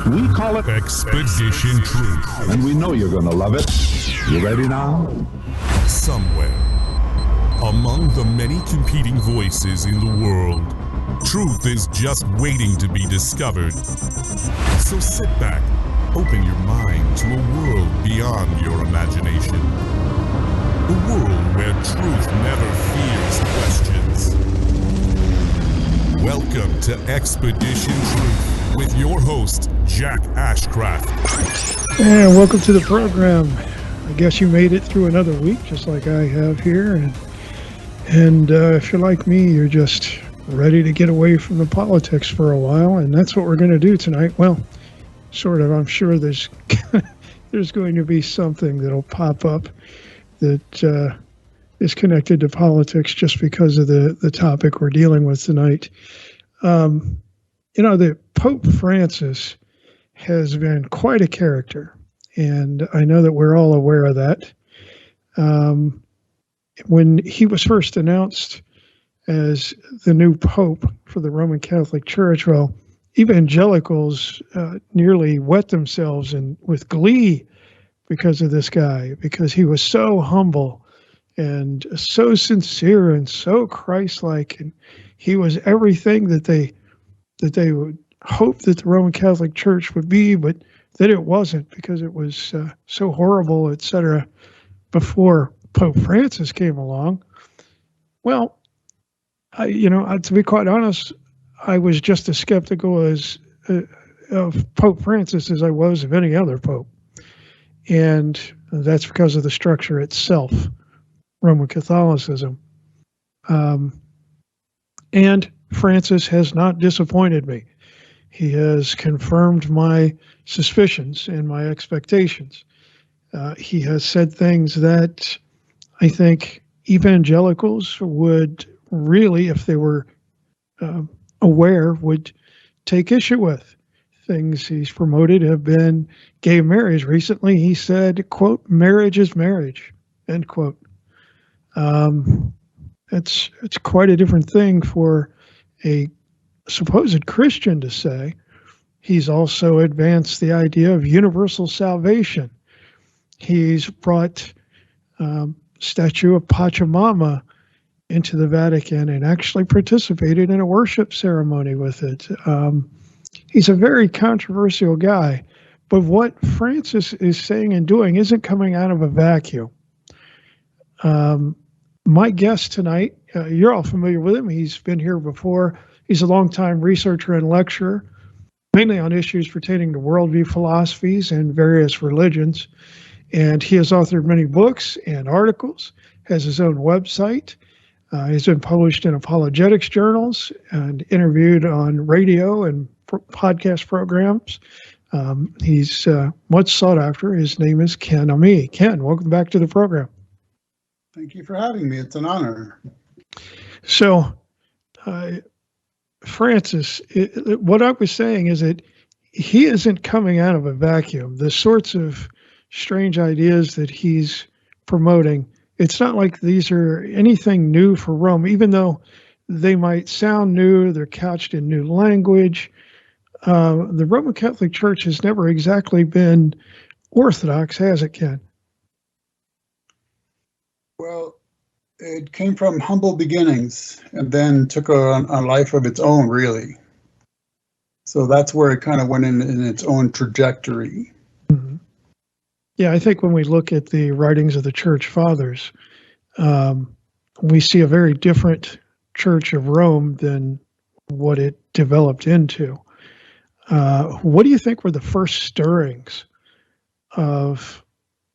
We call it Expedition Truth. and we know you're gonna love it. You ready now? Somewhere, among the many competing voices in the world, truth is just waiting to be discovered. So sit back, open your mind to a world beyond your imagination. A world where truth never fears questions. Welcome to Expedition Truth with your host, Jack Ashcraft. And welcome to the program. I guess you made it through another week, just like I have here. And if you're like me, you're just ready to get away from the politics for a while, and that's what we're going to do tonight. Well, sort of. I'm sure there's going to be something that'll pop up that is connected to politics just because of the topic we're dealing with tonight. The Pope Francis has been quite a character, and I know that we're all aware of that. When he was first announced as the new Pope for the Roman Catholic Church, well, evangelicals nearly wet themselves with glee because of this guy, because he was so humble and so sincere and so Christ-like, and he was everything that they would hope that the Roman Catholic Church would be, but that it wasn't, because it was so horrible, etc. before Pope Francis came along. Well, to be quite honest, I was just as skeptical of Pope Francis as I was of any other pope, and that's because of the structure itself, Roman Catholicism. And Francis has not disappointed me. He has confirmed my suspicions and my expectations. He has said things that I think evangelicals would really, if they were aware, would take issue with. Things he's promoted have been gay marriage. Recently, he said, quote, "Marriage is marriage," end quote. It's quite a different thing for a supposed Christian to say. He's also advanced the idea of universal salvation. He's brought statue of Pachamama into the Vatican and actually participated in a worship ceremony with it. He's a very controversial guy, but what Francis is saying and doing isn't coming out of a vacuum. My guest tonight, you're all familiar with him. He's been here before. He's a longtime researcher and lecturer, mainly on issues pertaining to worldview philosophies and various religions. And he has authored many books and articles, has his own website. He's been published in apologetics journals and interviewed on radio and podcast programs. He's much sought after. His name is Ken Ammi. Ken, welcome back to the program. Thank you for having me. It's an honor. So, Francis, what I was saying is that he isn't coming out of a vacuum. The sorts of strange ideas that he's promoting, it's not like these are anything new for Rome, even though they might sound new, they're couched in new language. The Roman Catholic Church has never exactly been orthodox, has it, Ken? Well, it came from humble beginnings and then took a life of its own, really. So that's where it kind of went in its own trajectory. Mm-hmm. Yeah, I think when we look at the writings of the Church Fathers, we see a very different Church of Rome than what it developed into. What do you think were the first stirrings of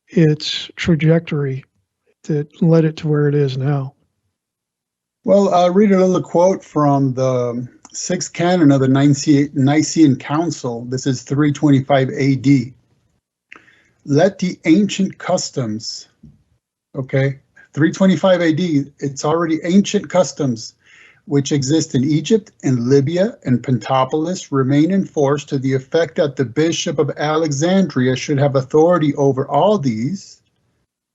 its trajectory that led it to where it is now? Well, I'll read a little quote from the sixth canon of the Nicene Council. This is 325 AD. Let the ancient customs, okay, 325 AD, it's already ancient customs which exist in Egypt and Libya and Pentapolis remain in force, to the effect that the Bishop of Alexandria should have authority over all these,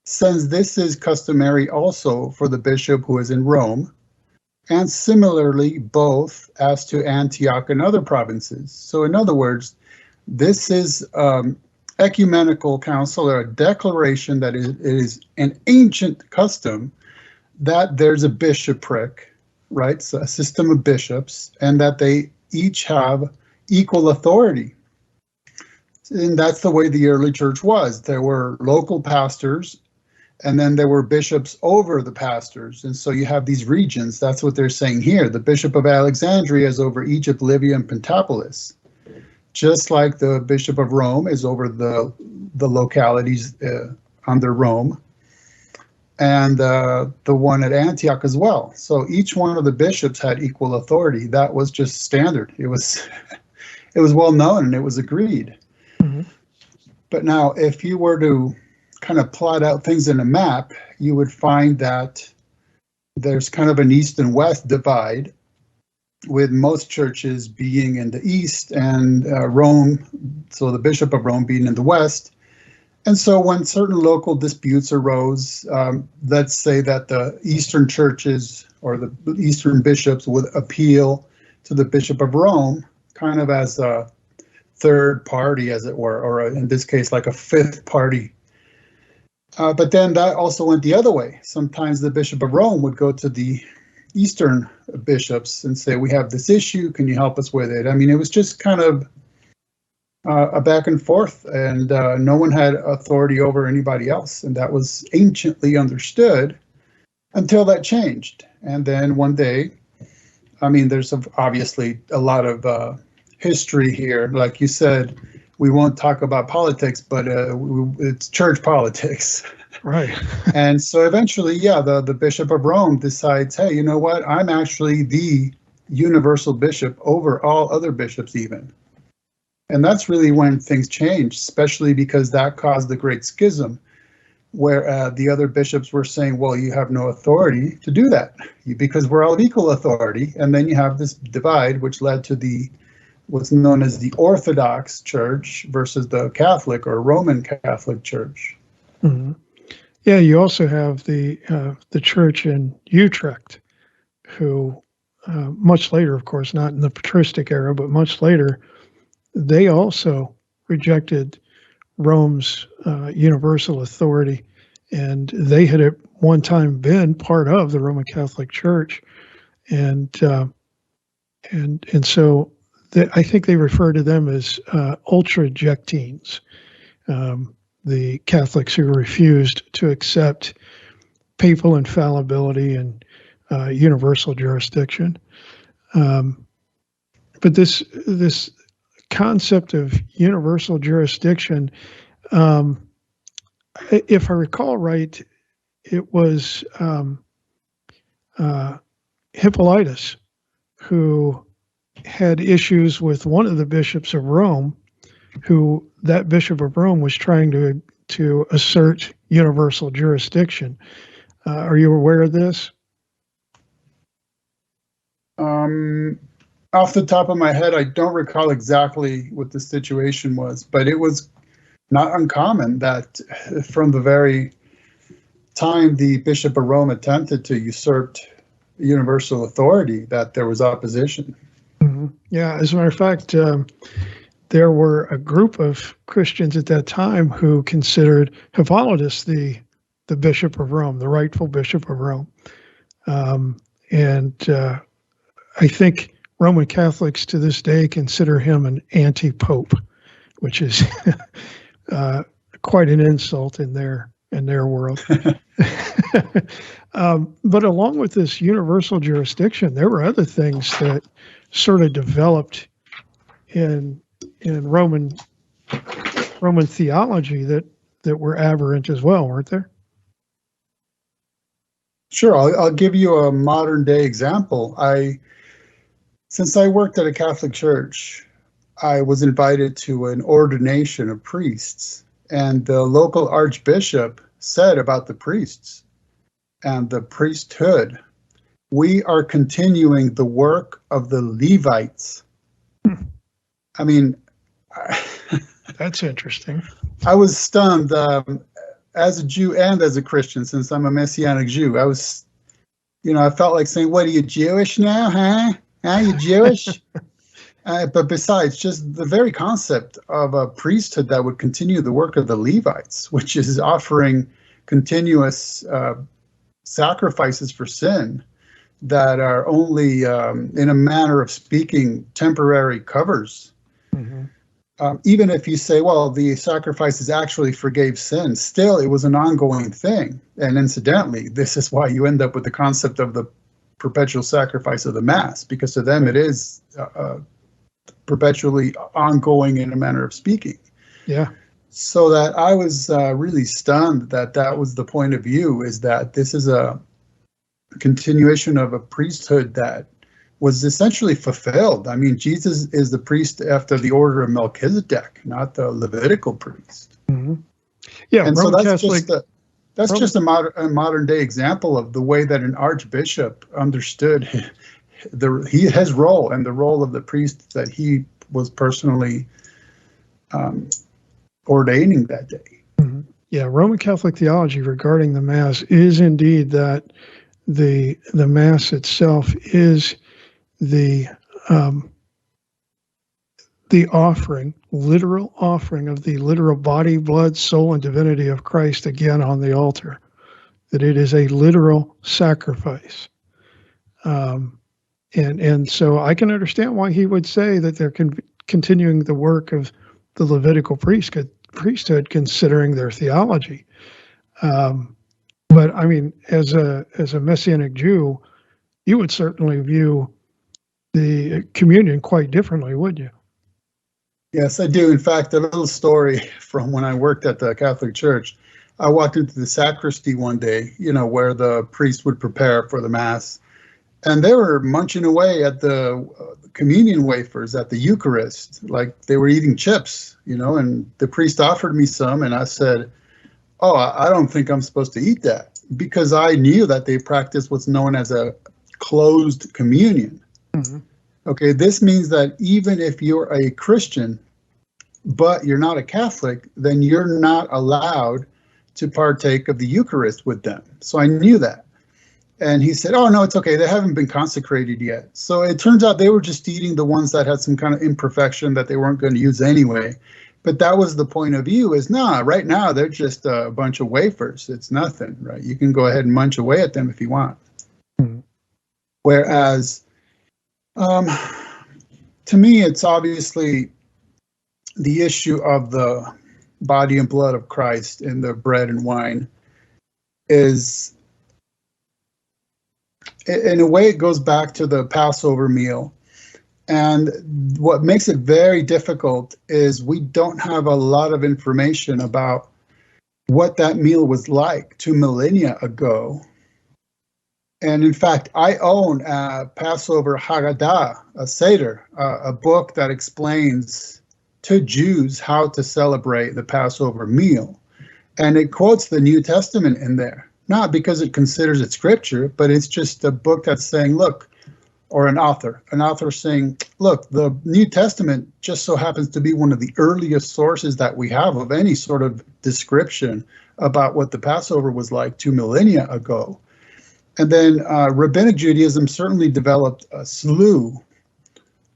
since this is customary also for the bishop who is in Rome, and similarly both as to Antioch and other provinces. So in other words, This is ecumenical council, or a declaration that it is an ancient custom that there's a bishopric, right? So a system of bishops, and that they each have equal authority. And that's the way the early church was. There were local pastors, and then there were bishops over the pastors. And so you have these regions. That's what they're saying here. The Bishop of Alexandria is over Egypt, Libya, and Pentapolis, just like the Bishop of Rome is over the localities under Rome, and the one at Antioch as well. So each one of the bishops had equal authority. That was just standard. It was it was well known, and it was agreed. Mm-hmm. But now, if you were to kind of plot out things in a map, you would find that there's kind of an east and west divide, with most churches being in the east and Rome, so the Bishop of Rome being in the west. And so when certain local disputes arose, let's say that the Eastern churches or the Eastern bishops would appeal to the Bishop of Rome, kind of as a third party, as it were, or in this case, like a fifth party. But then that also went the other way. Sometimes the Bishop of Rome would go to the Eastern bishops and say, we have this issue, can you help us with it? I mean, it was just kind of a back and forth, and no one had authority over anybody else. And that was anciently understood until that changed. And then one day, I mean, there's obviously a lot of history here. Like you said, we won't talk about politics, but it's church politics. Right. And so eventually, yeah, the Bishop of Rome decides, hey, you know what? I'm actually the universal bishop over all other bishops even. And that's really when things changed, especially because that caused the Great Schism, where the other bishops were saying, well, you have no authority to do that because we're all of equal authority. And then you have this divide, which led to what's known as the Orthodox Church versus the Catholic or Roman Catholic Church. Mm-hmm. Yeah, you also have the church in Utrecht, who much later, of course, not in the patristic era, but much later, they also rejected Rome's universal authority, and they had at one time been part of the Roman Catholic Church, and so I think they refer to them as ultrajectines. The Catholics who refused to accept papal infallibility and universal jurisdiction. But this concept of universal jurisdiction, if I recall right, it was Hippolytus who had issues with one of the bishops of Rome, who that Bishop of Rome was trying to assert universal jurisdiction. Are you aware of this? Off the top of my head, I don't recall exactly what the situation was, but it was not uncommon that from the very time the Bishop of Rome attempted to usurp universal authority, that there was opposition. Mm-hmm. Yeah, as a matter of fact, there were a group of Christians at that time who considered Hippolytus the Bishop of Rome, the rightful Bishop of Rome. And I think Roman Catholics to this day consider him an anti-pope, which is quite an insult in their world. But along with this universal jurisdiction, there were other things that sort of developed in Roman theology that were aberrant as well, weren't there? Sure, I'll give you a modern day example. Since I worked at a Catholic church, I was invited to an ordination of priests, and the local archbishop said about the priests and the priesthood, we are continuing the work of the Levites. I mean, that's interesting. I was stunned as a Jew and as a Christian, since I'm a Messianic Jew. I was, I felt like saying, what, are you Jewish now, huh? Are you Jewish? But besides, just the very concept of a priesthood that would continue the work of the Levites, which is offering continuous sacrifices for sin that are only, in a manner of speaking, temporary covers. Mm-hmm. Even if you say, well, the sacrifices actually forgave sin, still it was an ongoing thing. And incidentally, this is why you end up with the concept of the perpetual sacrifice of the Mass, because to them it is perpetually ongoing in a manner of speaking. Yeah. So that I was really stunned that that was the point of view, is that this is a continuation of a priesthood that was essentially fulfilled. I mean, Jesus is the priest after the order of Melchizedek, not the Levitical priest. Mm-hmm. Yeah, and Roman so that's Catholic, just a modern day example of the way that an archbishop understood his role and the role of the priest that he was personally ordaining that day. Mm-hmm. Yeah, Roman Catholic theology regarding the Mass is indeed that the Mass itself is the offering, literal offering of the literal body, blood, soul, and divinity of Christ again on the altar. That it is a literal sacrifice. And so I can understand why he would say that they're continuing the work of the Levitical priesthood, considering their theology. But I mean, as a Messianic Jew, you would certainly view the communion quite differently, wouldn't you? Yes, I do. In fact, a little story from when I worked at the Catholic Church. I walked into the sacristy one day, where the priest would prepare for the Mass, and they were munching away at the communion wafers at the Eucharist, like they were eating chips, and the priest offered me some, and I said, oh, I don't think I'm supposed to eat that, because I knew that they practiced what's known as a closed communion. Mm-hmm. Okay, this means that even if you're a Christian, but you're not a Catholic, then you're not allowed to partake of the Eucharist with them. So I knew that. And he said, oh, no, it's okay. They haven't been consecrated yet. So it turns out they were just eating the ones that had some kind of imperfection that they weren't going to use anyway. But that was the point of view, is right now they're just a bunch of wafers. It's nothing, right? You can go ahead and munch away at them if you want. Mm-hmm. Whereas, to me, it's obviously the issue of the body and blood of Christ in the bread and wine is, in a way, it goes back to the Passover meal. And what makes it very difficult is we don't have a lot of information about what that meal was like 2 millennia ago. And in fact, I own a Passover Haggadah, a Seder, a book that explains to Jews how to celebrate the Passover meal. And it quotes the New Testament in there, not because it considers it scripture, but it's just a book that's saying, look, or an author saying, look, the New Testament just so happens to be one of the earliest sources that we have of any sort of description about what the Passover was like 2 millennia ago. And then Rabbinic Judaism certainly developed a slew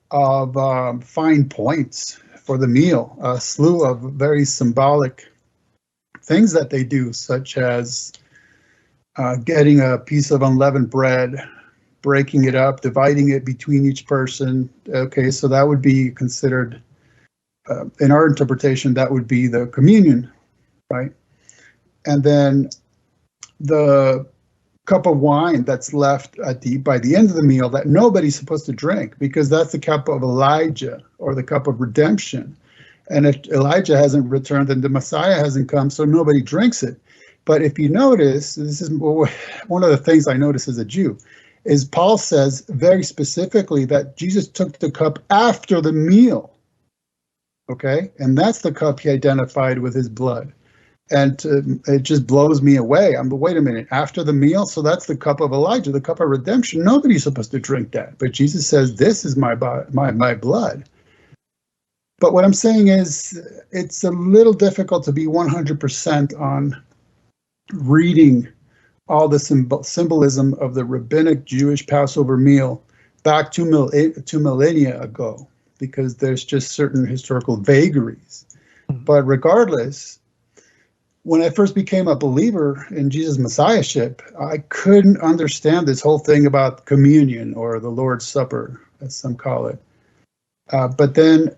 of fine points for the meal, a slew of very symbolic things that they do, such as getting a piece of unleavened bread, breaking it up, dividing it between each person. Okay, so that would be considered, in our interpretation, that would be the communion, right? And then the cup of wine that's left by the end of the meal that nobody's supposed to drink, because that's the cup of Elijah, or the cup of redemption. And if Elijah hasn't returned, then the Messiah hasn't come, so nobody drinks it. But if you notice, this is one of the things I notice as a Jew, is Paul says very specifically that Jesus took the cup after the meal. Okay? And that's the cup he identified with his blood. And it just blows me away. I'm like, wait a minute, after the meal? So that's the cup of Elijah, the cup of redemption. Nobody's supposed to drink that. But Jesus says, this is my blood. But what I'm saying is, it's a little difficult to be 100% on reading all the symbolism of the rabbinic Jewish Passover meal back 2 millennia ago, because there's just certain historical vagaries. But regardless, when I first became a believer in Jesus' messiahship, I couldn't understand this whole thing about communion or the Lord's Supper, as some call it. But then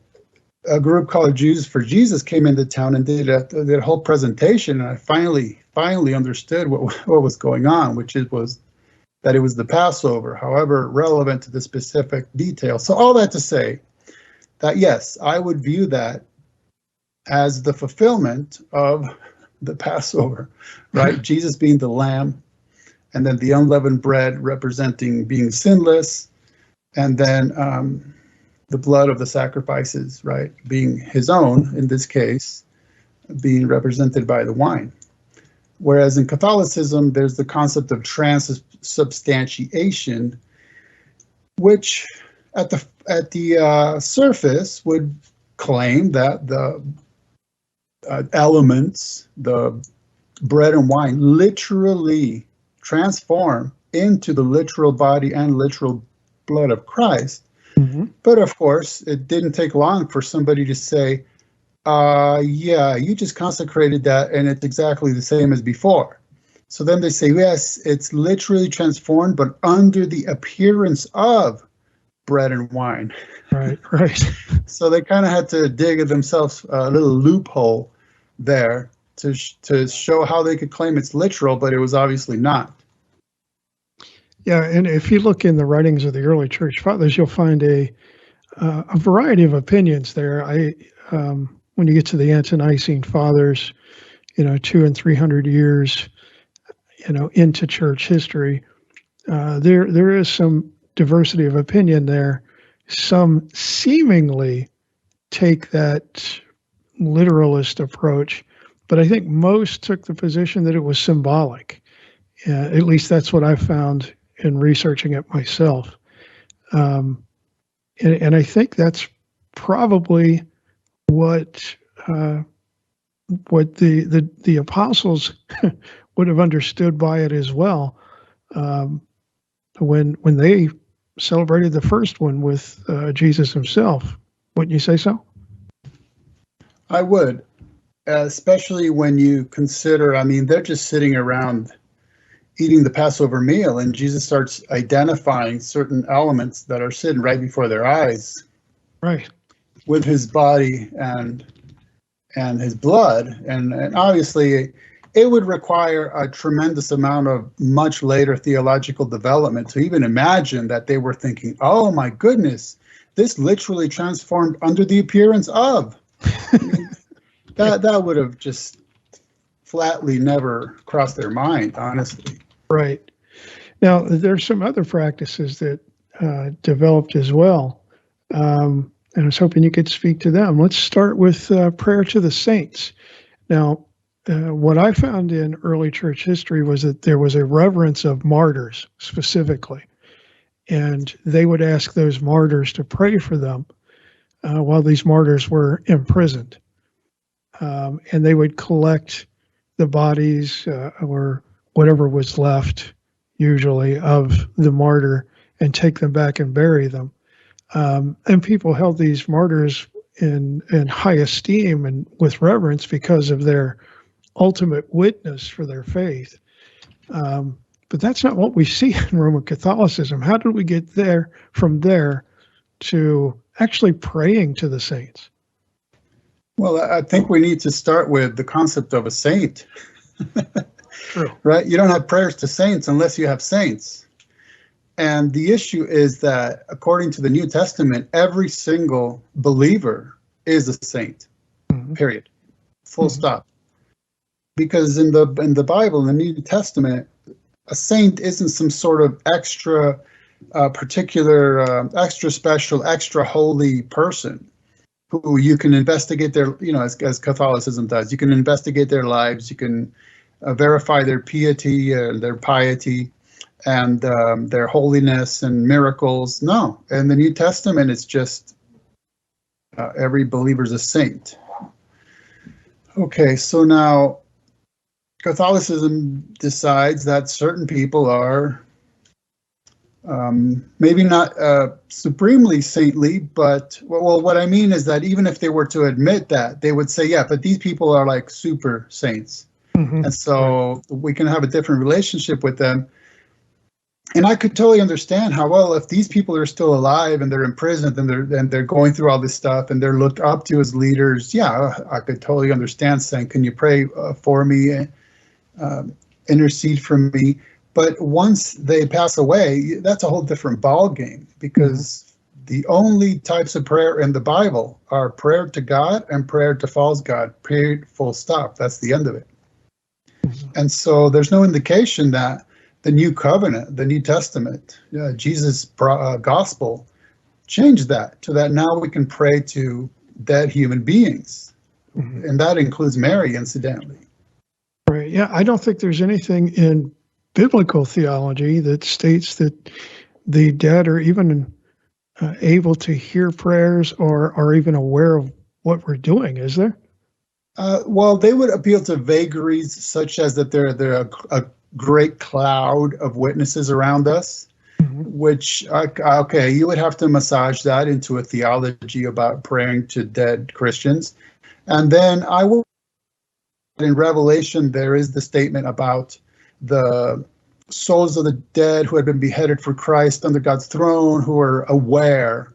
a group called Jews for Jesus came into town and did a whole presentation, and I finally understood what was going on, which was that it was the Passover, however relevant to the specific details. So all that to say that, yes, I would view that as the fulfillment of the Passover, right? Jesus being the lamb, and then the unleavened bread representing being sinless, and then the blood of the sacrifices, right, being his own, in this case, being represented by the wine. Whereas in Catholicism, there's the concept of transubstantiation, which at the surface would claim that the elements, the bread and wine, literally transform into the literal body and literal blood of Christ. Mm-hmm. But of course, it didn't take long for somebody to say, yeah, you just consecrated that and it's exactly the same as before. So then they say, yes, it's literally transformed, but under the appearance of bread and wine. Right, right. So they kind of had to dig themselves a little loophole there to show how they could claim it's literal, but it was obviously not. Yeah, and if you look in the writings of the early church fathers, you'll find a variety of opinions there. When you get to the ante-Nicene fathers, 200 and 300 years, into church history, there is some diversity of opinion there. Some seemingly take that literalist approach, but I think most took the position that it was symbolic. At least that's what I found in researching it myself. And I think that's probably what the apostles would have understood by it as well, when they celebrated the first one with Jesus himself. Wouldn't you say so? I would, especially when you consider, they're just sitting around eating the Passover meal, and Jesus starts identifying certain elements that are sitting right before their eyes, right, with his body and his blood, and obviously it would require a tremendous amount of much later theological development to even imagine that they were thinking, oh my goodness, this literally transformed under the appearance of. That would have just flatly never crossed their mind, honestly. Right. Now, there's some other practices that developed as well, and I was hoping you could speak to them. Let's start with prayer to the saints. Now, what I found in early church history was that there was a reverence of martyrs specifically, and they would ask those martyrs to pray for them while these martyrs were imprisoned. And they would collect the bodies or whatever was left, usually, of the martyr and take them back and bury them. And people held these martyrs in high esteem and with reverence because of their ultimate witness for their faith. But that's not what we see in Roman Catholicism. How did we get from there to actually praying to the saints? Well, I think we need to start with the concept of a saint. True. Right? You don't have prayers to saints unless you have saints. And the issue is that according to the New Testament, every single believer is a saint. Mm-hmm. Period. Full mm-hmm. stop. Because in the Bible, in the New Testament, a saint isn't some sort of extra particular, extra special, extra holy person who you can investigate their, as Catholicism does. You can investigate their lives. You can verify their piety, their piety, and their holiness and miracles. No, in the New Testament, it's just every believer's a saint. Okay, so now Catholicism decides that certain people are maybe not supremely saintly, but well, what I mean is that even if they were to admit that, they would say, yeah, but these people are like super saints. And so we can have a different relationship with them. And I could totally understand how, well, if these people are still alive and they're imprisoned and they're going through all this stuff and they're looked up to as leaders, yeah, I could totally understand saying, can you pray for me, intercede for me? But once they pass away, that's a whole different ball game, because the only types of prayer in the Bible are prayer to God and prayer to false God, period, full stop. That's the end of it. And so there's no indication that the New Covenant, the New Testament, Jesus' gospel changed that to that now we can pray to dead human beings. And that includes Mary, incidentally. Right. Yeah, I don't think there's anything in biblical theology that states that the dead are even able to hear prayers or are even aware of what we're doing, is there? Well, they would appeal to vagaries such as that they're a great cloud of witnesses around us, which, okay, you would have to massage that into a theology about praying to dead Christians. And then in Revelation, there is the statement about the souls of the dead who had been beheaded for Christ under God's throne, who are aware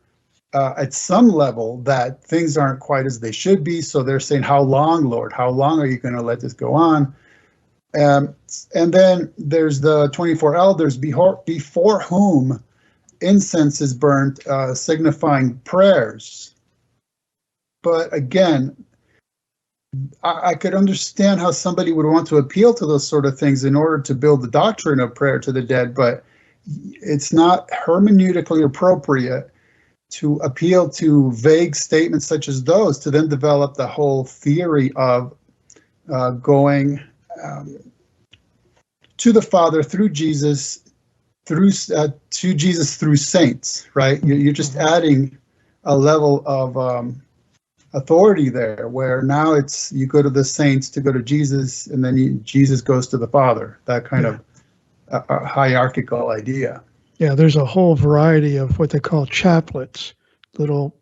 at some level that things aren't quite as they should be. So they're saying, how long, Lord? How long are you going to let this go on? And then there's the 24 elders before whom incense is burnt, signifying prayers. But again, I could understand how somebody would want to appeal to those sort of things in order to build the doctrine of prayer to the dead, but it's not hermeneutically appropriate to appeal to vague statements such as those to then develop the whole theory of going to the Father through Jesus, to Jesus through saints, right? You're just adding a level of authority there, where now it's you go to the saints to go to Jesus, and then Jesus goes to the Father. That kind of hierarchical idea. Yeah, there's a whole variety of what they call chaplets, little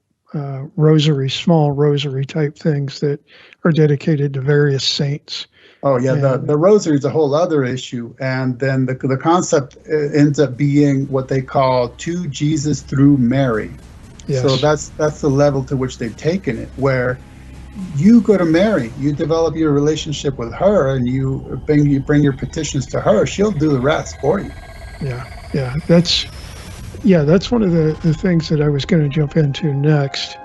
rosary, small rosary type things that are dedicated to various saints. Oh yeah, the rosary is a whole other issue, and then the concept ends up being what they call to Jesus through Mary. Yes. So that's the level to which they've taken it, where you go to Mary, you develop your relationship with her, and you bring your petitions to her. She'll do the rest for you. Yeah, that's one of the things that I was going to jump into next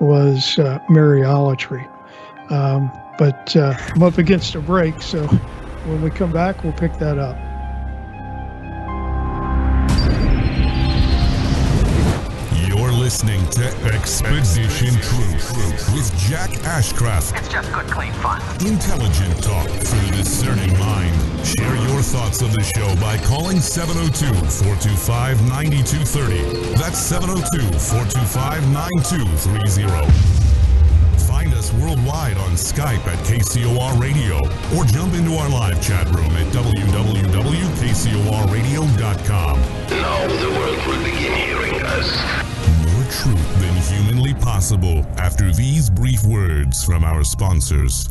was Mariolatry. But I'm up against a break, so when we come back, we'll pick that up. You're listening to Expedition Truth with Jack Ashcraft. It's just good, clean fun. Intelligent talk for the discerning mind. Share your thoughts of the show by calling 702-425-9230. That's 702-425-9230. Find us worldwide on Skype at KCOR Radio, or jump into our live chat room at www.kcorradio.com. Now the world will begin hearing us. More truth than humanly possible after these brief words from our sponsors.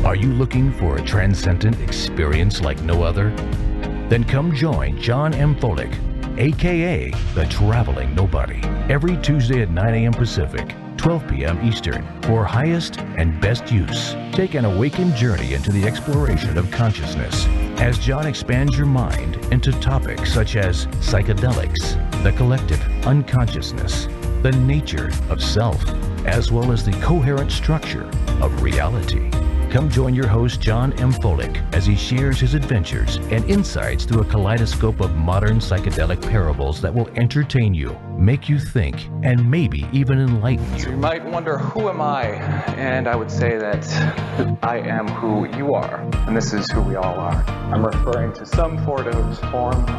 Are you looking for a transcendent experience like no other? Then come join John M. Folick, a.k.a. The Traveling Nobody, every Tuesday at 9 a.m. Pacific, 12 p.m. Eastern, for Highest and Best Use. Take an awakened journey into the exploration of consciousness as John expands your mind into topics such as psychedelics, the collective unconsciousness, the nature of self, as well as the coherent structure of reality. Come join your host, John M. Folick, as he shares his adventures and insights through a kaleidoscope of modern psychedelic parables that will entertain you, make you think, and maybe even enlighten you. So you might wonder, who am I? And I would say that I am who you are, and this is who we all are. I'm referring to some form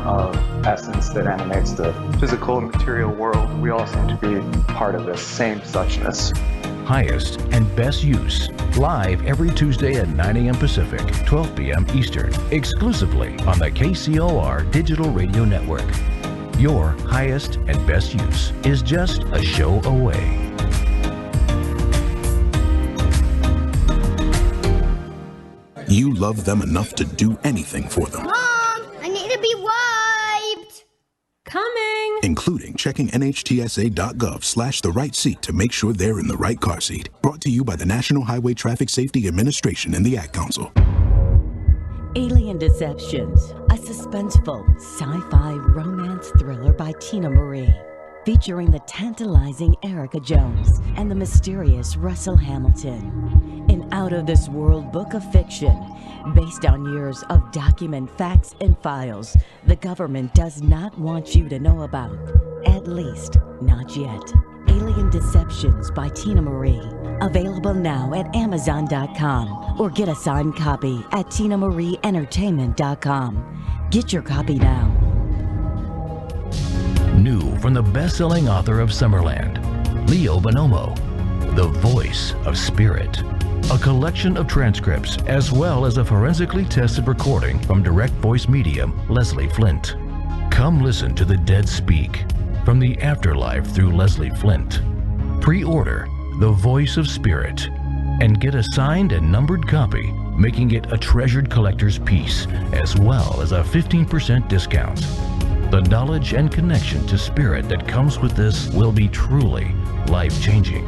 of essence that animates the physical and material world. We all seem to be part of this same suchness. Highest and Best Use live every Tuesday at 9 a.m. Pacific, 12 p.m. Eastern, exclusively on the KCOR Digital Radio Network. Your highest and best use is just a show away. You love them enough to do anything for them. Mom, I need to be wiped. Coming. Including checking nhtsa.gov/the right seat to make sure they're in the right car seat. Brought to you by the National Highway Traffic Safety Administration and the Ad Council. Alien Deceptions, a suspenseful sci-fi romance thriller by Tina Marie, featuring the tantalizing Erica Jones and the mysterious Russell Hamilton. An out-of-this-world book of fiction based on years of document facts and files the government does not want you to know about, at least not yet. Alien Deceptions by Tina Marie. Available now at Amazon.com or get a signed copy at TinaMarieEntertainment.com. Get your copy now. New from the best-selling author of Summerland, Leo Bonomo, The Voice of Spirit. A collection of transcripts as well as a forensically tested recording from direct voice medium Leslie Flint. Come listen to the dead speak from the afterlife through Leslie Flint. Pre-order The Voice of Spirit and get a signed and numbered copy, making it a treasured collector's piece as well as a 15% discount. The knowledge and connection to spirit that comes with this will be truly life-changing.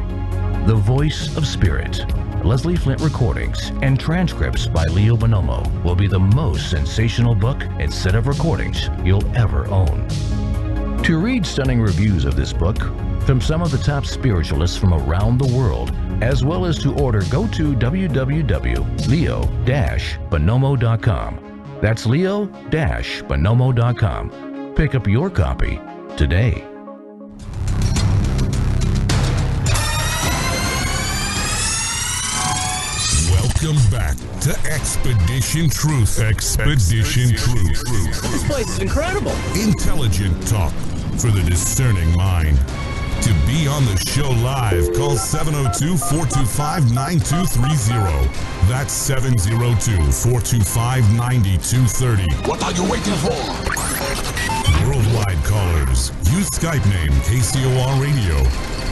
The Voice of Spirit, Leslie Flint recordings and transcripts by Leo Bonomo will be the most sensational book and set of recordings you'll ever own. To read stunning reviews of this book from some of the top spiritualists from around the world, as well as to order, go to www.leo-bonomo.com. That's leo-bonomo.com. Pick up your copy today. Welcome back to Expedition Truth. Expedition Truth. This place is incredible. Intelligent talk for the discerning mind. To be on the show live, call 702-425-9230. That's 702-425-9230. What are you waiting for? Worldwide callers, use Skype name KCOR Radio.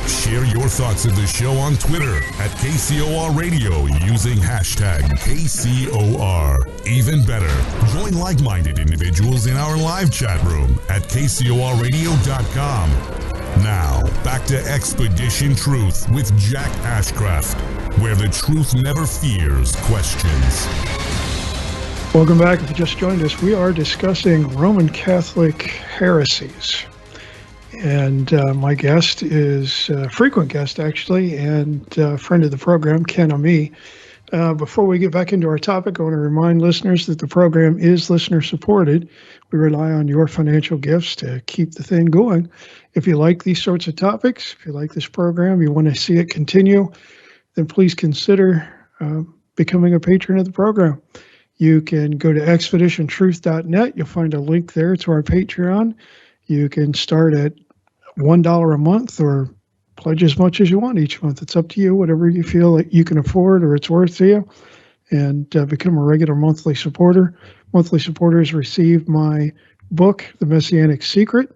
Share your thoughts of the show on Twitter at KCOR Radio using hashtag KCOR. Even better, join like-minded individuals in our live chat room at KCORradio.com. Now, back to Expedition Truth with Jack Ashcraft, where the truth never fears questions. Welcome back. If you just joined us, we are discussing Roman Catholic heresies. And my guest is a frequent guest, actually, and a friend of the program, Ken Ammi. Before we get back into our topic, I want to remind listeners that the program is listener-supported. We rely on your financial gifts to keep the thing going. If you like these sorts of topics, if you like this program, you want to see it continue, then please consider becoming a patron of the program. You can go to expeditiontruth.net. You'll find a link there to our Patreon. You can start at $1 a month or pledge as much as you want each month. It's up to you, whatever you feel that you can afford or it's worth to you, and become a regular monthly supporter. Monthly supporters receive my book, The Messianic Secret.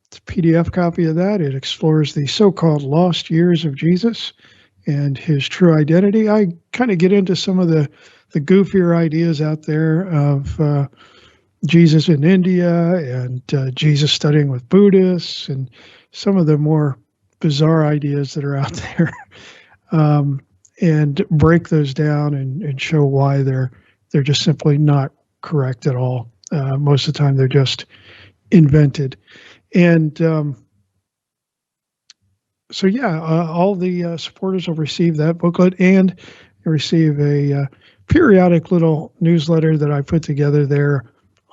It's a PDF copy of that. It explores the so-called lost years of Jesus and his true identity. I kind of get into some of the goofier ideas out there of Jesus in India and Jesus studying with Buddhists and some of the more bizarre ideas that are out there, and break those down and show why they're just simply not correct at all. Most of the time they're just invented. And so yeah, all the supporters will receive that booklet and receive a periodic little newsletter that I put together there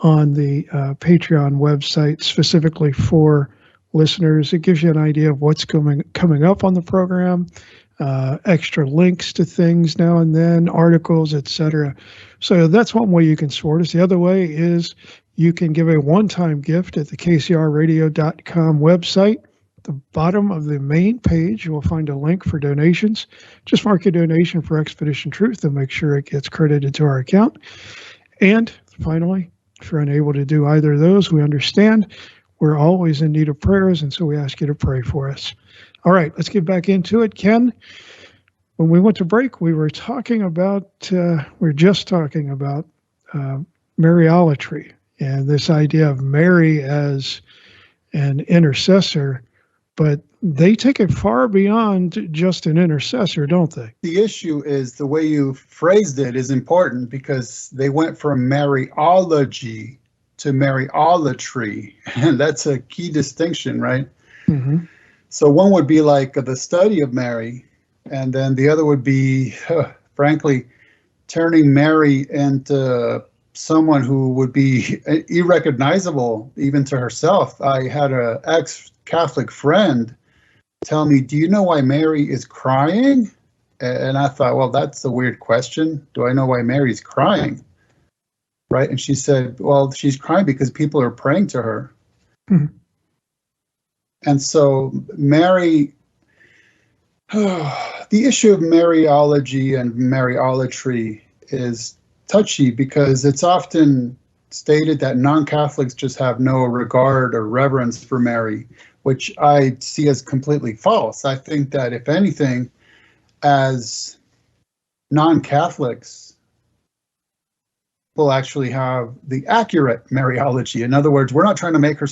on the Patreon website specifically for listeners. It gives you an idea of what's coming up on the program, extra links to things now and then, articles, etc. So that's one way you can support us. The other way is you can give a one-time gift at the KCRradio.com website. The the bottom of the main page, you will find a link for donations. Just mark a donation for Expedition Truth and make sure it gets credited to our account. And finally, if you're unable to do either of those, we understand. We're always in need of prayers, and so we ask you to pray for us. All right, let's get back into it. Ken, when we went to break, we were just talking about Mariolatry and this idea of Mary as an intercessor, but they take it far beyond just an intercessor, don't they? The issue is the way you phrased it is important, because they went from Mariology to Mariolatry, and that's a key distinction, right? Mm-hmm. So one would be like the study of Mary, and then the other would be, frankly, turning Mary into someone who would be irrecognizable even to herself. I had an ex-Catholic friend tell me, "Do you know why Mary is crying?" And I thought, well, that's a weird question. Do I know why Mary's crying? Right? And she said, well, she's crying because people are praying to her. Mm-hmm. And so Mary, the issue of Mariology and Mariolatry is touchy, because it's often stated that non-Catholics just have no regard or reverence for Mary, which I see as completely false. I think that, if anything, as non-Catholics, will actually have the accurate Mariology. In other words, we're not trying to make her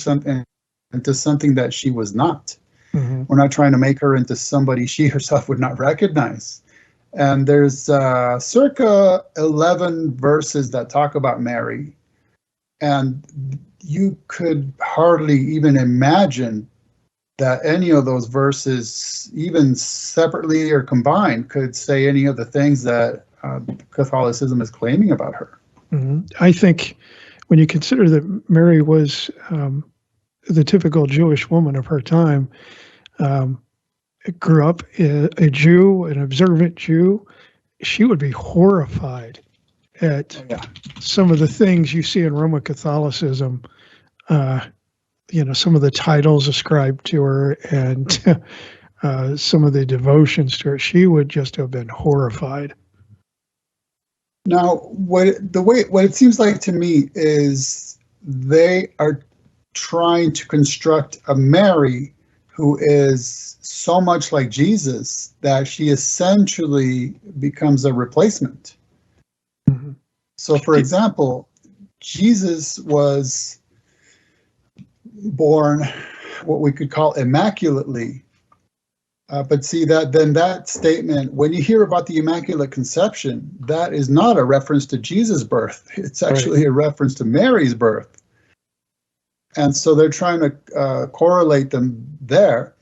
into something that she was not. Mm-hmm. We're not trying to make her into somebody she herself would not recognize. And there's circa 11 verses that talk about Mary, and you could hardly even imagine that any of those verses, even separately or combined, could say any of the things that Catholicism is claiming about her. Mm-hmm. I think when you consider that Mary was the typical Jewish woman of her time, grew up a Jew, an observant Jew, she would be horrified at some of the things you see in Roman Catholicism, some of the titles ascribed to her and some of the devotions to her. She would just have been horrified. Now, what it seems like to me is they are trying to construct a Mary who is so much like Jesus that she essentially becomes a replacement. Mm-hmm. So, for example, Jesus was born what we could call immaculately. But see, that statement, when you hear about the Immaculate Conception, that is not a reference to Jesus' birth. It's actually a reference to Mary's birth. And so they're trying to correlate them there.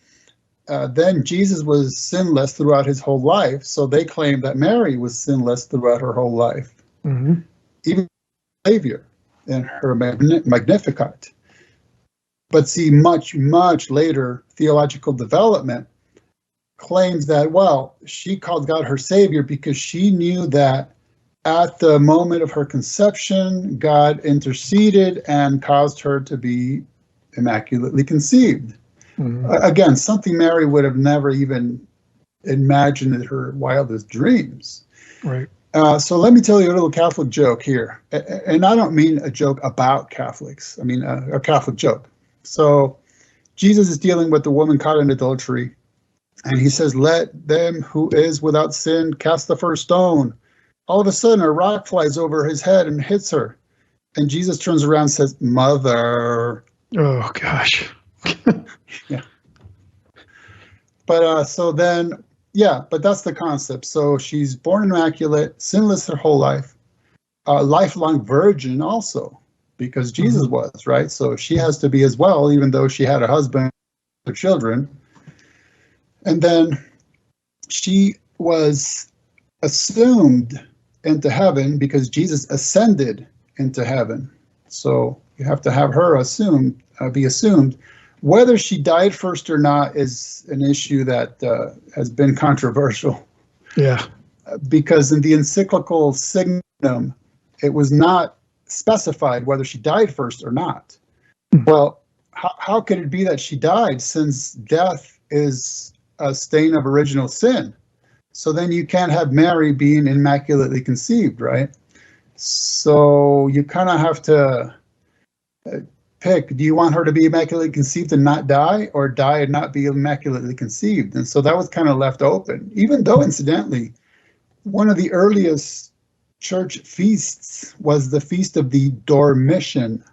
Then Jesus was sinless throughout his whole life, so they claim that Mary was sinless throughout her whole life. Mm-hmm. Even Savior in her Magnificat. But see, much, much later theological development claims that, well, she called God her Savior because she knew that at the moment of her conception, God interceded and caused her to be immaculately conceived. Mm-hmm. Again, something Mary would have never even imagined in her wildest dreams. Right. So let me tell you a little Catholic joke here. And I don't mean a joke about Catholics. I mean a Catholic joke. So Jesus is dealing with the woman caught in adultery. And he says, "Let them who is without sin cast the first stone." All of a sudden, a rock flies over his head and hits her. And Jesus turns around and says, "Mother." Oh, gosh. Yeah. But but that's the concept. So she's born immaculate, sinless her whole life, lifelong virgin also, because Jesus was, right? So she has to be as well, even though she had a husband or children. And then she was assumed into heaven because Jesus ascended into heaven. So you have to have her be assumed. Whether she died first or not is an issue that has been controversial. Yeah. Because in the encyclical Signum, it was not specified whether she died first or not. Well, how could it be that she died, since death is a stain of original sin? So then you can't have Mary being immaculately conceived, right? So you kind of have to pick, do you want her to be immaculately conceived and not die, or die and not be immaculately conceived? And so that was kind of left open, even though, incidentally, one of the earliest church feasts was the Feast of the Dormition.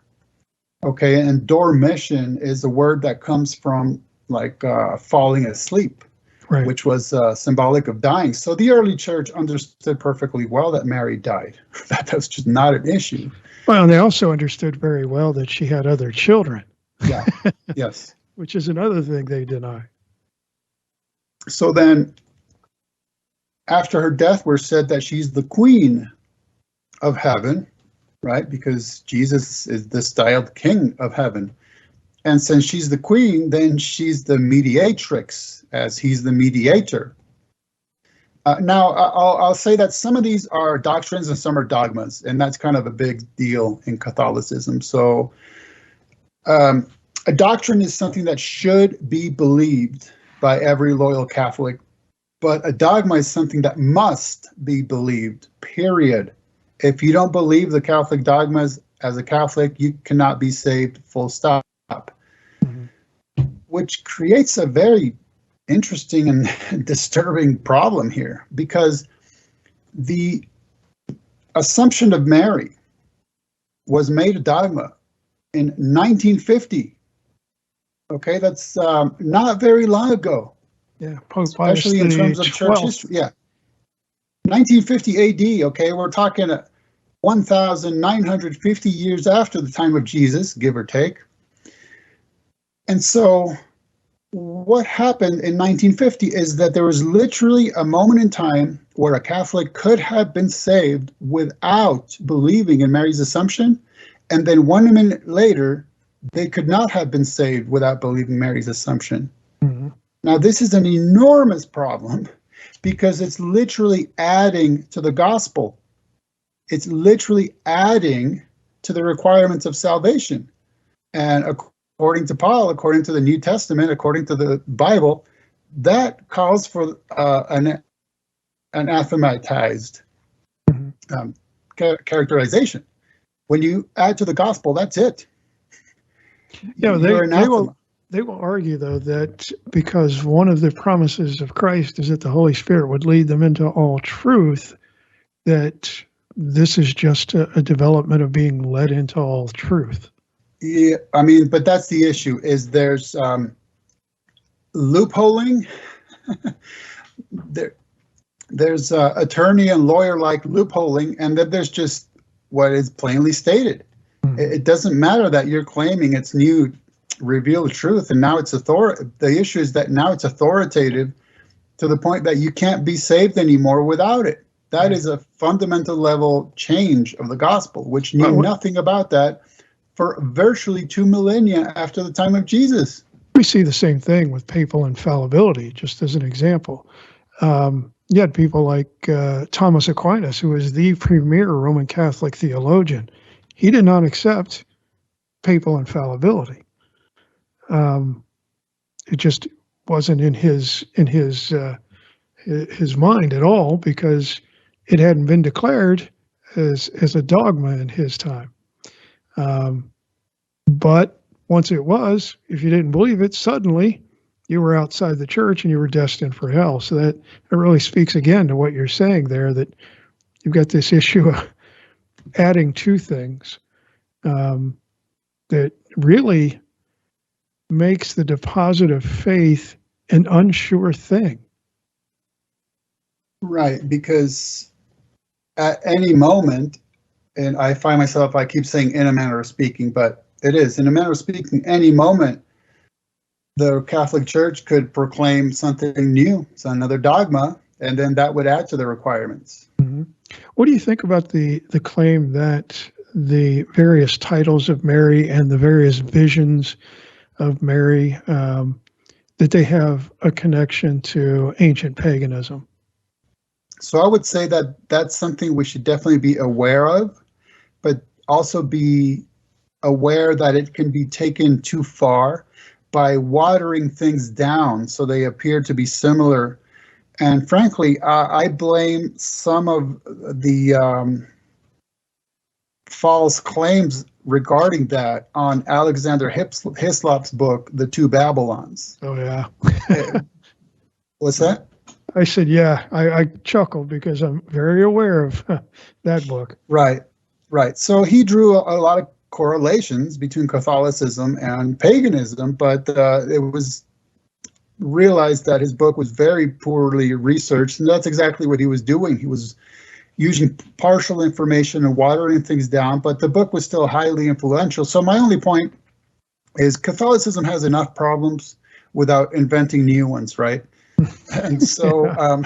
Okay, and Dormition is a word that comes from like falling asleep, right, which was symbolic of dying. So the early church understood perfectly well that Mary died. That was just not an issue. Well, and they also understood very well that she had other children. Yeah, yes. Which is another thing they deny. So then, after her death, we're said that she's the queen of heaven, right? Because Jesus is the styled king of heaven. And since she's the queen, then she's the mediatrix, as he's the mediator. Now, I'll say that some of these are doctrines and some are dogmas, and that's kind of a big deal in Catholicism. So a doctrine is something that should be believed by every loyal Catholic, but a dogma is something that must be believed, period. If you don't believe the Catholic dogmas as a Catholic, you cannot be saved, full stop. Mm-hmm. Which creates a very interesting and disturbing problem here, because the Assumption of Mary was made a dogma in 1950. Okay, that's not very long ago. Yeah, especially in terms of church history. Yeah, 1950 AD. Okay, we're talking 1,950 years after the time of Jesus, give or take. And so what happened in 1950 is that there was literally a moment in time where a Catholic could have been saved without believing in Mary's Assumption, and then 1 minute later, they could not have been saved without believing Mary's Assumption. Mm-hmm. Now, this is an enormous problem because it's literally adding to the gospel. It's literally adding to the requirements of salvation. And according to Paul, according to the New Testament, according to the Bible, that calls for an anathematized characterization. When you add to the gospel, that's it. Yeah, they will argue, though, that because one of the promises of Christ is that the Holy Spirit would lead them into all truth, that this is just a development of being led into all truth. Yeah, I mean, but that's the issue, is there's loopholing. There's attorney and lawyer-like loopholing, and then there's just what is plainly stated. It doesn't matter that you're claiming it's new revealed truth, and now it's the issue is that now it's authoritative to the point that you can't be saved anymore without it. That is a fundamental level change of the gospel, which knew nothing about that for virtually 2 millennia after the time of Jesus. We see the same thing with papal infallibility, just as an example. You had people like Thomas Aquinas, who was the premier Roman Catholic theologian. He did not accept papal infallibility. It just wasn't in his mind at all, because it hadn't been declared as a dogma in his time. But once it was, if you didn't believe it, suddenly you were outside the church and you were destined for hell. So that really speaks again to what you're saying there, that you've got this issue of adding two things that really makes the deposit of faith an unsure thing. Right, because at any moment, and I find myself, I keep saying in a manner of speaking, but it is, in a manner of speaking, any moment, the Catholic Church could proclaim something new, it's another dogma, and then that would add to the requirements. Mm-hmm. What do you think about the claim that the various titles of Mary and the various visions of Mary, that they have a connection to ancient paganism? So I would say that that's something we should definitely be aware of, but also be aware that it can be taken too far by watering things down so they appear to be similar. And frankly, I blame some of the false claims regarding that on Alexander Hislop's book, The Two Babylons. Oh, yeah. What's that? I said, yeah, I chuckled because I'm very aware of that book. Right. So he drew a lot of correlations between Catholicism and paganism, but it was realized that his book was very poorly researched, and that's exactly what he was doing. He was using partial information and watering things down, but the book was still highly influential. So my only point is Catholicism has enough problems without inventing new ones, right? And so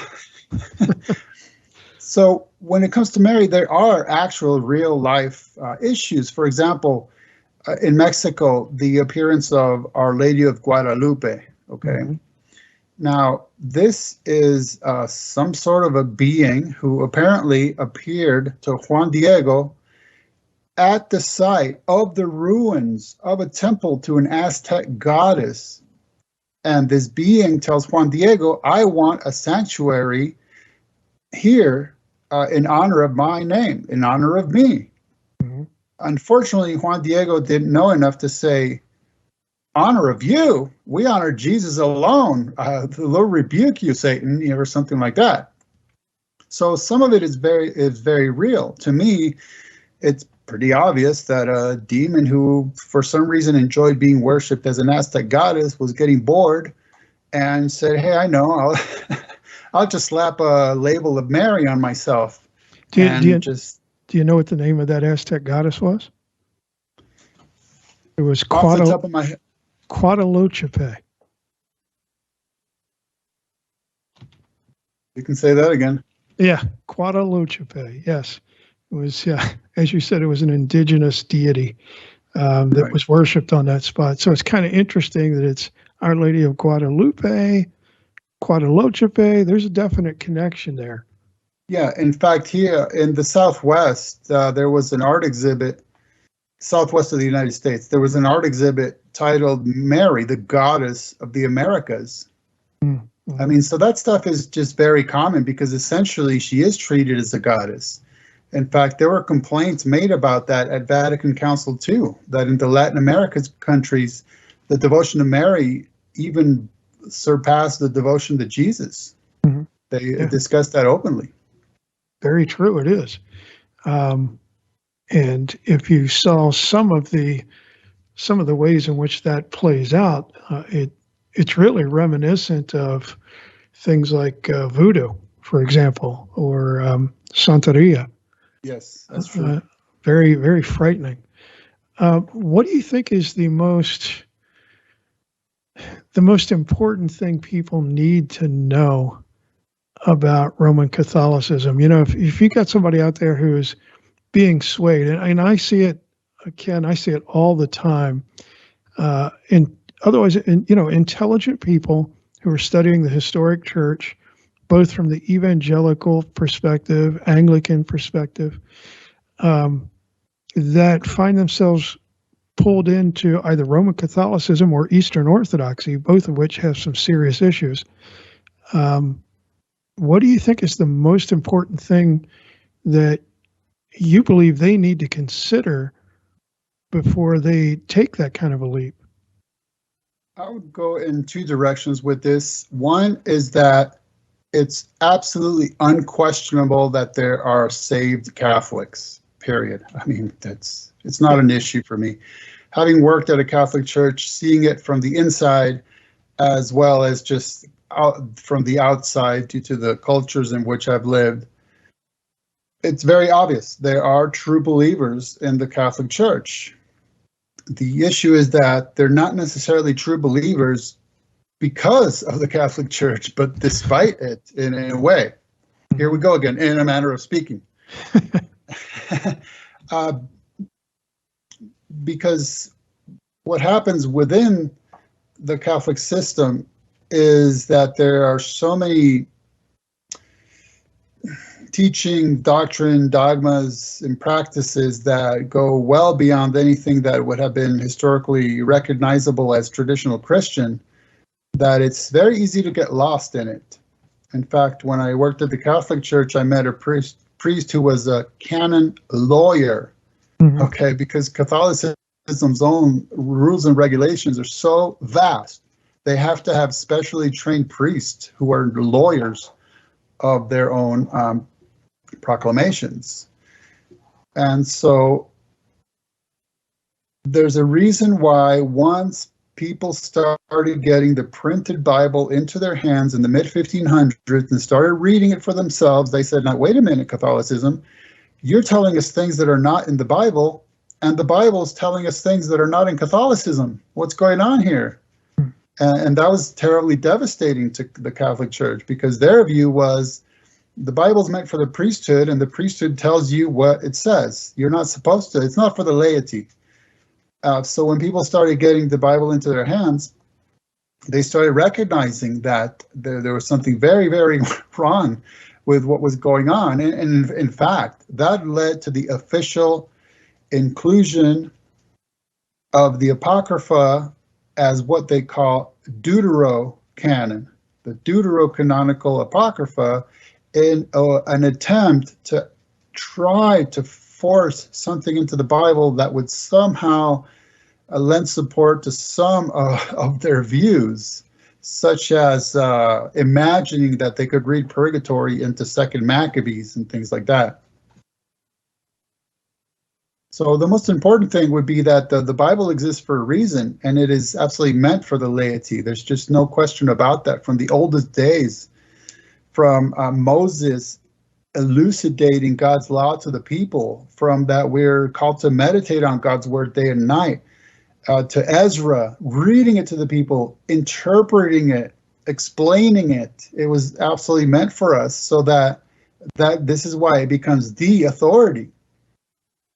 so when it comes to Mary, there are actual real life issues. For example, in Mexico, the appearance of Our Lady of Guadalupe, okay? Mm-hmm. Now, this is some sort of a being who apparently appeared to Juan Diego at the site of the ruins of a temple to an Aztec goddess. And this being tells Juan Diego, I want a sanctuary here in honor of my name, in honor of me. Mm-hmm. Unfortunately, Juan Diego didn't know enough to say, honor of you? We honor Jesus alone. The Lord rebuke you, Satan, or something like that. So some of it is very real. To me, it's pretty obvious that a demon who, for some reason, enjoyed being worshipped as an Aztec goddess was getting bored and said, hey, I know, I'll just slap a label of Mary on myself. Do you know what the name of that Aztec goddess was? It was off the top of my head. Guadalupe. You can say that again. Yeah, Guadalupe. Yes, it was. Yeah, as you said, it was an indigenous deity that was worshipped on that spot. So it's kind of interesting that it's Our Lady of Guadalupe, Guadalupe. There's a definite connection there. Yeah, in fact, here in the Southwest, there was an art exhibit. Southwest of the United States, there was an art exhibit titled Mary, the Goddess of the Americas. Mm-hmm. I mean, so that stuff is just very common because essentially she is treated as a goddess. In fact, there were complaints made about that at Vatican Council II, that in the Latin American countries, the devotion to Mary even surpassed the devotion to Jesus. Mm-hmm. They discussed that openly. Very true, it is. And if you saw some of the ways in which that plays out, it's really reminiscent of things like voodoo, for example, or Santeria. Yes, that's true. Very, very frightening. What do you think is the most important thing people need to know about Roman Catholicism? You know, if you got somebody out there who is being swayed, and I see it, Ken, I see it all the time. Intelligent people who are studying the historic church, both from the evangelical perspective, Anglican perspective, that find themselves pulled into either Roman Catholicism or Eastern Orthodoxy, both of which have some serious issues. What do you think is the most important thing that you believe they need to consider before they take that kind of a leap? I would go in two directions with this. One is that it's absolutely unquestionable that there are saved Catholics, period. I mean, it's not an issue for me. Having worked at a Catholic church, seeing it from the inside as well as just from the outside due to the cultures in which I've lived, it's very obvious there are true believers in the Catholic Church. The issue is that they're not necessarily true believers because of the Catholic Church, but despite it in a way. Here we go again, in a manner of speaking. Because what happens within the Catholic system is that there are so many teaching doctrine, dogmas, and practices that go well beyond anything that would have been historically recognizable as traditional Christian, that it's very easy to get lost in it. In fact, when I worked at the Catholic Church, I met a priest who was a canon lawyer, okay, because Catholicism's own rules and regulations are so vast. They have to have specially trained priests who are lawyers of their own proclamations. And so there's a reason why once people started getting the printed Bible into their hands in the mid-1500s and started reading it for themselves, they said, now, wait a minute, Catholicism, you're telling us things that are not in the Bible, and the Bible is telling us things that are not in Catholicism. What's going on here? And that was terribly devastating to the Catholic Church, because their view was the Bible's meant for the priesthood, and the priesthood tells you what it says. You're not supposed to. It's not for the laity. So when people started getting the Bible into their hands, they started recognizing that there was something very, very wrong with what was going on. And in fact, that led to the official inclusion of the Apocrypha as what they call Deuterocanon, the Deuterocanonical Apocrypha, in an attempt to try to force something into the Bible that would somehow lend support to some of their views, such as imagining that they could read purgatory into Second Maccabees and things like that. So the most important thing would be that the Bible exists for a reason, and it is absolutely meant for the laity. There's just no question about that. From the oldest days, from Moses elucidating God's law to the people, from that we're called to meditate on God's word day and night, to Ezra reading it to the people, interpreting it, explaining it. It was absolutely meant for us, so that this is why it becomes the authority.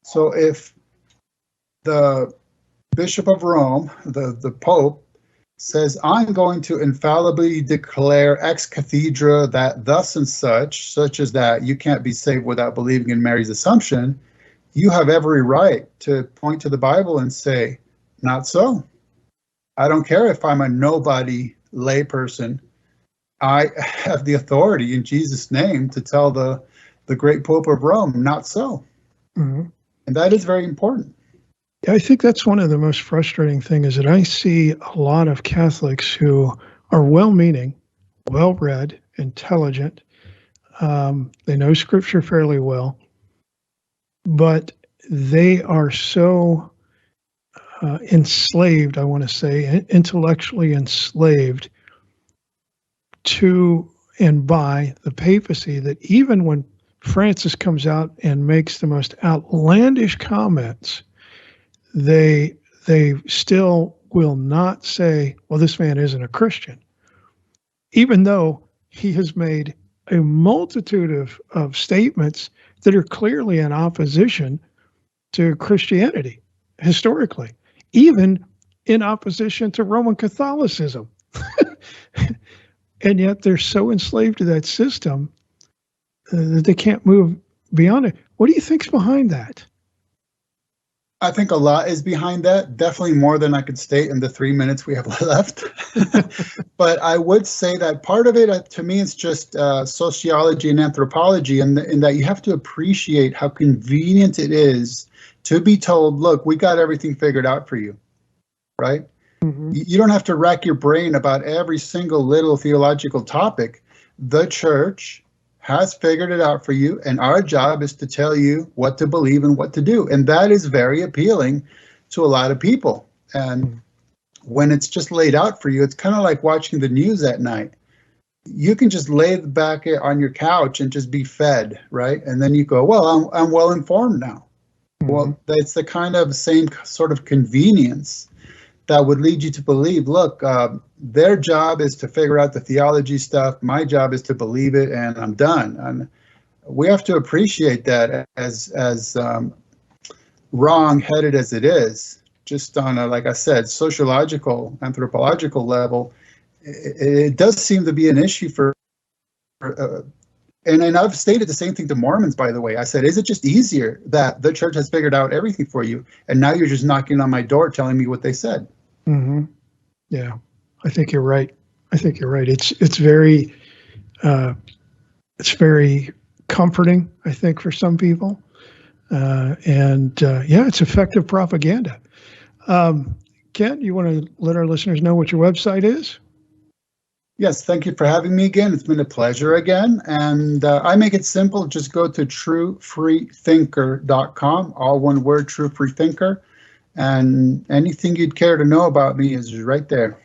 So if the Bishop of Rome, the Pope, says, I'm going to infallibly declare ex cathedra that thus and such as that you can't be saved without believing in Mary's Assumption, you have every right to point to the Bible and say, not so. I don't care if I'm a nobody layperson. I have the authority in Jesus' name to tell the great Pope of Rome, not so. Mm-hmm. And that is very important. I think that's one of the most frustrating things, is that I see a lot of Catholics who are well-meaning, well-read, intelligent. They know Scripture fairly well, but they are so enslaved, I want to say, intellectually enslaved to and by the papacy, that even when Francis comes out and makes the most outlandish comments, they still will not say, well, this man isn't a Christian, even though he has made a multitude of statements that are clearly in opposition to Christianity historically, even in opposition to Roman Catholicism. And yet they're so enslaved to that system that they can't move beyond it. What do you think's behind that? I think a lot is behind that, definitely more than I could state in the 3 minutes we have left. But I would say that part of it, to me, is just sociology and anthropology, and in that you have to appreciate how convenient it is to be told, look, we got everything figured out for you, right? Mm-hmm. You don't have to rack your brain about every single little theological topic. The church has figured it out for you, and our job is to tell you what to believe and what to do. And that is very appealing to a lot of people. And when it's just laid out for you, it's kind of like watching the news at night. You can just lay back on your couch and just be fed, right? And then you go, well, I'm well informed now. Mm-hmm. Well, it's the kind of same sort of convenience that would lead you to believe, look, their job is to figure out the theology stuff. My job is to believe it, and I'm done. And we have to appreciate that as wrong-headed as it is, just on a, like I said, sociological, anthropological level. It does seem to be an issue for And I've stated the same thing to Mormons, by the way. I said, is it just easier that the church has figured out everything for you, and now you're just knocking on my door telling me what they said? Mm-hmm. Yeah, I think you're right. I think you're right. It's very comforting, I think, for some people, yeah, it's effective propaganda. Ken, you want to let our listeners know what your website is? Yes, thank you for having me again. It's been a pleasure again. And I make it simple. Just go to truefreethinker.com, all one word, True Free Thinker. And anything you'd care to know about me is right there.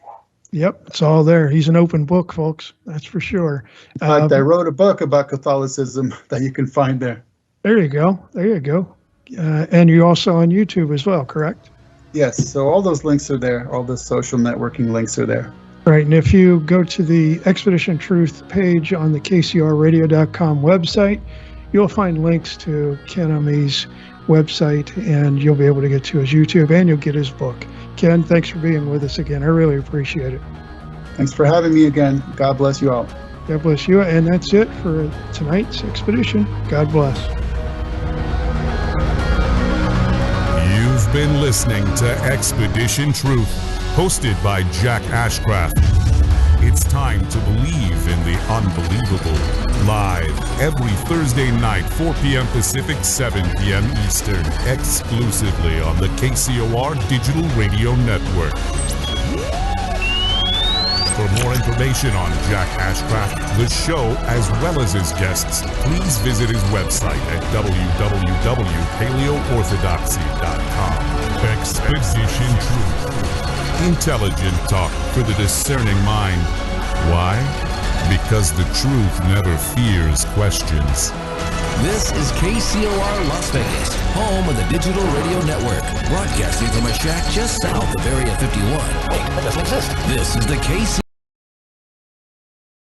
Yep, it's all there. He's an open book, folks. That's for sure. In fact, I wrote a book about Catholicism that you can find there. There you go. There you go. And you're also on YouTube as well, correct? Yes, so all those links are there. All the social networking links are there. Right, and if you go to the Expedition Truth page on the KCRradio.com website, you'll find links to Ken Ammi's website, and you'll be able to get to his YouTube, and you'll get his book. Ken, thanks for being with us again. I really appreciate it. Thanks for having me again. God bless you all. God bless you, and that's it for tonight's expedition. God bless. You've been listening to Expedition Truth, hosted by Jack Ashcraft. It's time to believe in the unbelievable. Live every Thursday night, 4 p.m. Pacific, 7 p.m. Eastern, exclusively on the KCOR Digital Radio Network. For more information on Jack Ashcraft, the show, as well as his guests, please visit his website at www.paleoorthodoxy.com. Expedition Truth. Intelligent talk for the discerning mind. Why? Because the truth never fears questions. This is KCOR Las Vegas, home of the Digital Radio Network, broadcasting from a shack just south of Area 51. Wait, that doesn't exist. This is the KCOR